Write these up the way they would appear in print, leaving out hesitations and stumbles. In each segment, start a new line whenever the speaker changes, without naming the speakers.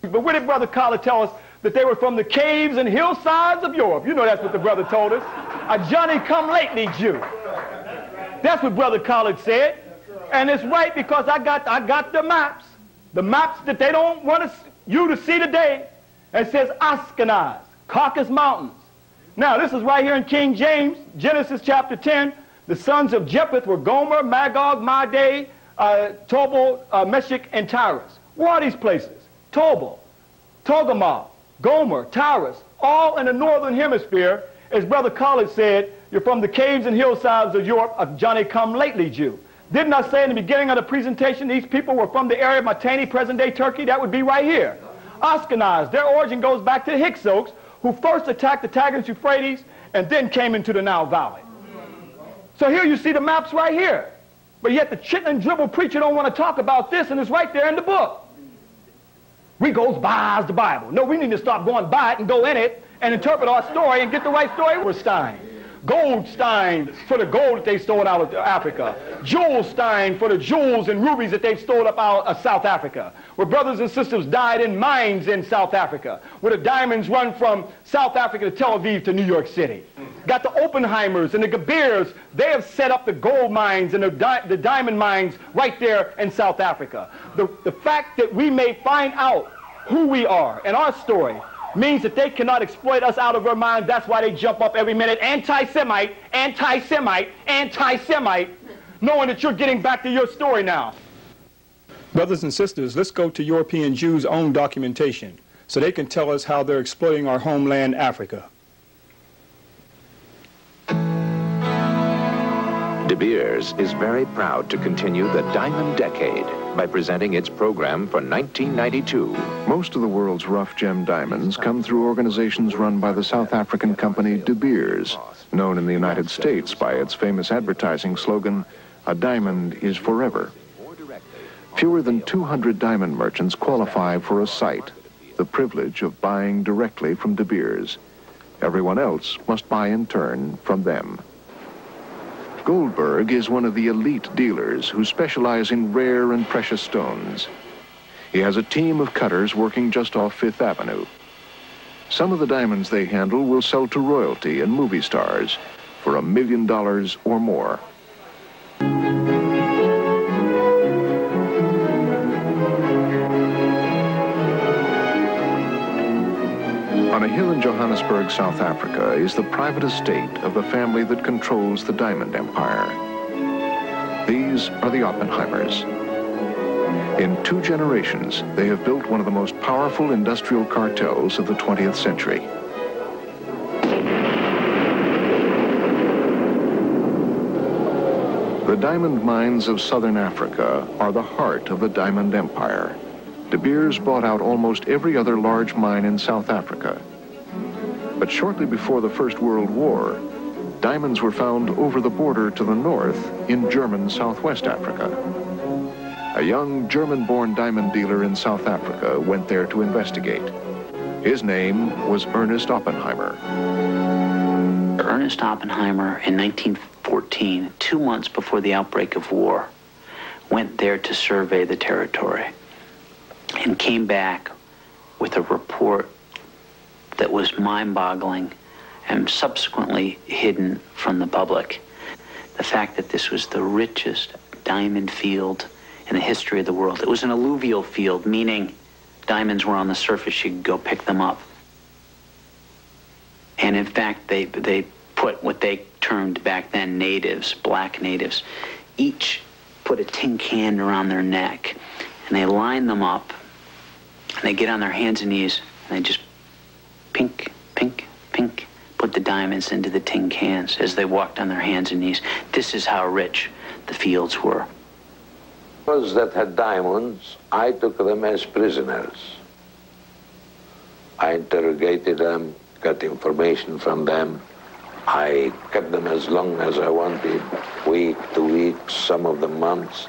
But where did Brother Collard tell us that they were from the caves and hillsides of Europe? You know that's what the brother told us. A Johnny-come-lately Jew. That's what Brother Collard said. And it's right, because I got the maps that they don't want you to see today. It says Ashkenaz, Caucasus Mountains. Now, this is right here in King James, Genesis chapter 10. The sons of Japheth were Gomer, Magog, Madai, Tubal, Meshech, and Tyrus. Where are these places? Tubal, Togarmah, Gomer, Tyrus, all in the northern hemisphere. As Brother Collard said, you're from the caves and hillsides of Europe, a Johnny-come-lately Jew. Didn't I say in the beginning of the presentation these people were from the area of MAA'TI, present-day Turkey? That would be right here. Ashkenaz, their origin goes back to the Hyksos, who first attacked the Tigris Euphrates and then came into the Nile Valley. So here you see the maps right here. But yet the chitlin dribble preacher don't want to talk about this, and it's right there in the book. We goes by the Bible. No, we need to stop going by it and go in it and interpret our story and get the right story. We're Stein. Goldstein for the gold that they stole out of Africa. Jewelstein for the jewels and rubies that they stole up out of South Africa. Where brothers and sisters died in mines in South Africa. Where the diamonds run from South Africa to Tel Aviv to New York City. Got the Oppenheimers and the Gebeers. They have set up the gold mines and the diamond mines right there in South Africa. The fact that we may find out who we are and our story means that they cannot exploit us out of our minds. That's why they jump up every minute, anti-Semite, anti-Semite, anti-Semite, knowing that you're getting back to your story now. Brothers and sisters, let's go to European Jews' own documentation so they can tell us how they're exploiting our homeland, Africa.
De Beers is very proud to continue the Diamond Decade by presenting its program for 1992.
Most of the world's rough gem diamonds come through organizations run by the South African company De Beers, known in the United States by its famous advertising slogan, "A diamond is forever." Fewer than 200 diamond merchants qualify for a site, the privilege of buying directly from De Beers. Everyone else must buy in turn from them. Goldberg is one of the elite dealers who specialize in rare and precious stones. He has a team of cutters working just off Fifth Avenue. Some of the diamonds they handle will sell to royalty and movie stars for $1 million or more. On a hill in Johannesburg, South Africa, is the private estate of the family that controls the diamond empire. These are the Oppenheimers. In 2 generations, they have built one of the most powerful industrial cartels of the 20th century. The diamond mines of southern Africa are the heart of the diamond empire. De Beers bought out almost every other large mine in South Africa. But shortly before the First World War, diamonds were found over the border to the north in German Southwest Africa. A young German-born diamond dealer in South Africa went there to investigate. His name was Ernest Oppenheimer.
Ernest Oppenheimer, in 1914, 2 months before the outbreak of war, went there to survey the territory and came back with a report that was mind-boggling and subsequently hidden from the public. The fact that this was the richest diamond field in the history of the world. It was an alluvial field, meaning diamonds were on the surface, you could go pick them up. And in fact, they put what they termed back then natives, black natives, each put a tin can around their neck, and they line them up, and they get on their hands and knees, and they just pink, pink, pink, put the diamonds into the tin cans as they walked on their hands and knees. This is how rich the fields were.
Those that had diamonds, I took them as prisoners. I interrogated them, got information from them. I kept them as long as I wanted, week to week, some of them months,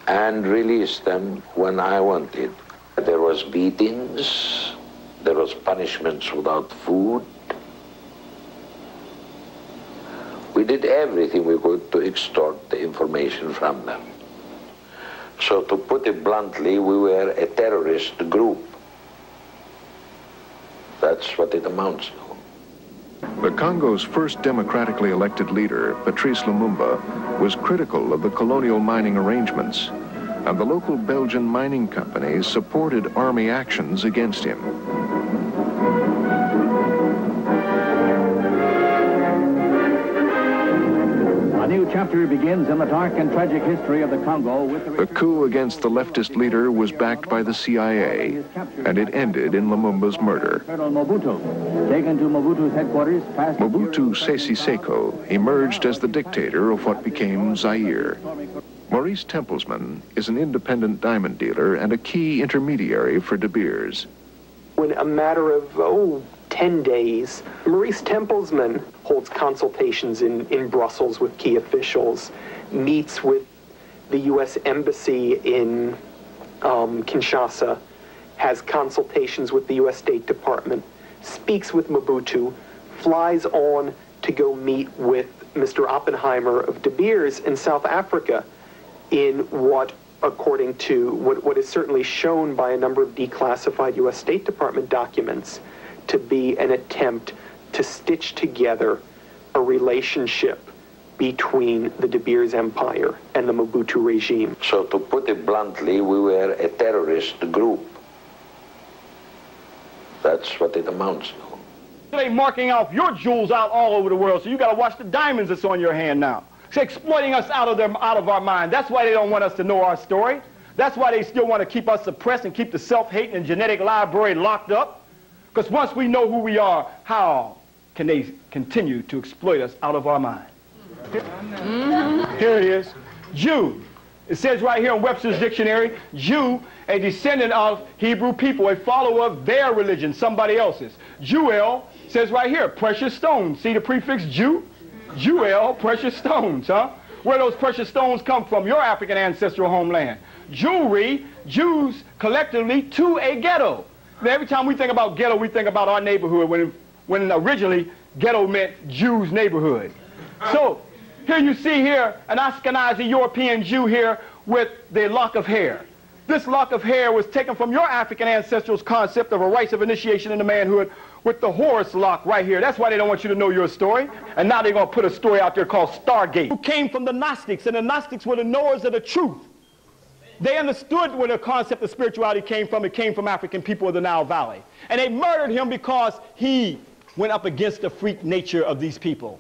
and released them when I wanted. There was beatings, there was punishments without food. We did everything we could to extort the information from them. So to put it bluntly, we were a terrorist group. That's what it amounts to.
The Congo's first democratically elected leader, Patrice Lumumba, was critical of the colonial mining arrangements, and the local Belgian mining companies supported army actions against him.
A new chapter begins in the dark and tragic history of the Congo with
The coup against the leftist leader was backed by the CIA, and it ended in Lumumba's murder.
Colonel Mobutu, taken to Mobutu's headquarters, passed
Mobutu Sese Seko emerged as the dictator of what became Zaire. Maurice Templesman is an independent diamond dealer and a key intermediary for De Beers.
In a matter of, 10 days, Maurice Templesman holds consultations in Brussels with key officials, meets with the U.S. Embassy in Kinshasa, has consultations with the U.S. State Department, speaks with Mobutu, flies on to go meet with Mr. Oppenheimer of De Beers in South Africa in what, according to what is certainly shown by a number of declassified U.S. State Department documents, to be an attempt to stitch together a relationship between the De Beers empire and the Mobutu regime.
So to put it bluntly, we were a terrorist group. That's what it amounts to.
They're marking off your jewels out all over the world, so you got to watch the diamonds that's on your hand now. They're exploiting us out of our mind. That's why they don't want us to know our story. That's why they still want to keep us suppressed and keep the self-hate and genetic library locked up. Because once we know who we are, how can they continue to exploit us out of our mind? Here it is. Jew. It says right here in Webster's dictionary, Jew, a descendant of Hebrew people, a follower of their religion, somebody else's. Jewel says right here, precious stones. See the prefix Jew? Jewel, precious stones, huh? Where those precious stones come from, your African ancestral homeland. Jewelry, Jews collectively to a ghetto. Now, every time we think about ghetto, we think about our neighborhood when originally ghetto meant Jews' neighborhood. So here you see here an Ashkenazi European Jew here with the lock of hair. This lock of hair was taken from your African ancestral's concept of a rites of initiation into manhood with the Horus lock right here. That's why they don't want you to know your story. And now they're going to put a story out there called Stargate, who came from the Gnostics, and the Gnostics were the knowers of the truth. They understood where the concept of spirituality came from. It came from African people of the Nile Valley. And they murdered him because he went up against the freak nature of these people.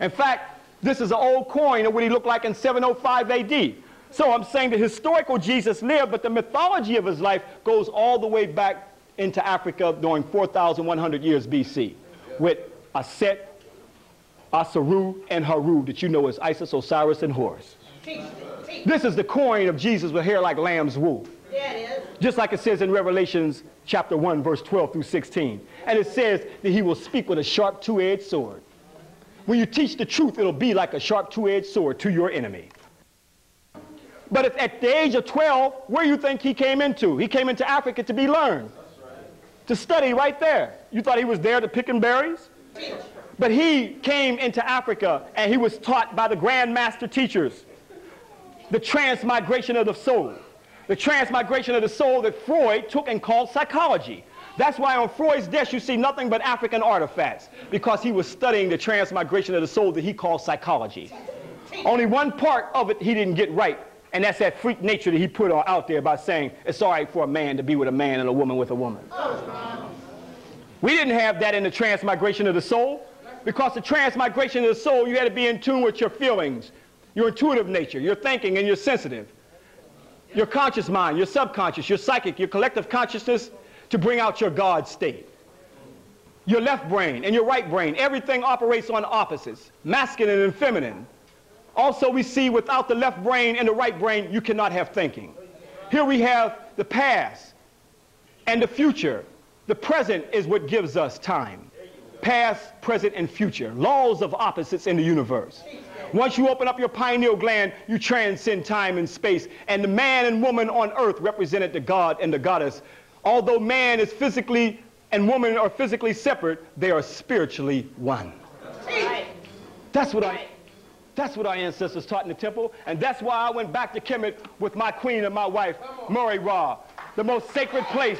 In fact, this is an old coin of what he looked like in 705 AD. So I'm saying the historical Jesus lived, but the mythology of his life goes all the way back into Africa during 4,100 years BC with Aset, Asaru, and Haru that you know as Isis, Osiris, and Horus. This is the coin of Jesus with hair like lamb's wool. Yeah, it is. Just like it says in Revelations chapter 1, verse 12 through 16. And it says that he will speak with a sharp two-edged sword. When you teach the truth, it'll be like a sharp two-edged sword to your enemy. But if at the age of 12, where do you think he came into? He came into Africa to be learned. That's right. To study right there. You thought he was there to picking berries? But he came into Africa and he was taught by the Grand Master teachers. The transmigration of the soul. The transmigration of the soul that Freud took and called psychology. That's why on Freud's desk you see nothing but African artifacts, because he was studying the transmigration of the soul that he called psychology. Only one part of it he didn't get right, and that's that freak nature that he put out there by saying it's all right for a man to be with a man and a woman with a woman. We didn't have that in the transmigration of the soul, because the transmigration of the soul, you had to be in tune with your feelings, your intuitive nature, your thinking, and your sensitive. Your conscious mind, your subconscious, your psychic, your collective consciousness to bring out your God state. Your left brain and your right brain, everything operates on opposites, masculine and feminine. Also, we see without the left brain and the right brain, you cannot have thinking. Here we have the past and the future. The present is what gives us time. Past, present, and future. Laws of opposites in the universe. Once you open up your pineal gland, you transcend time and space. And the man and woman on earth represented the God and the goddess. Although man is physically and woman are physically separate, they are spiritually one. That's what That's what our ancestors taught in the temple, and that's why I went back to Kemet with my queen and my wife, MAA'TI, the most sacred place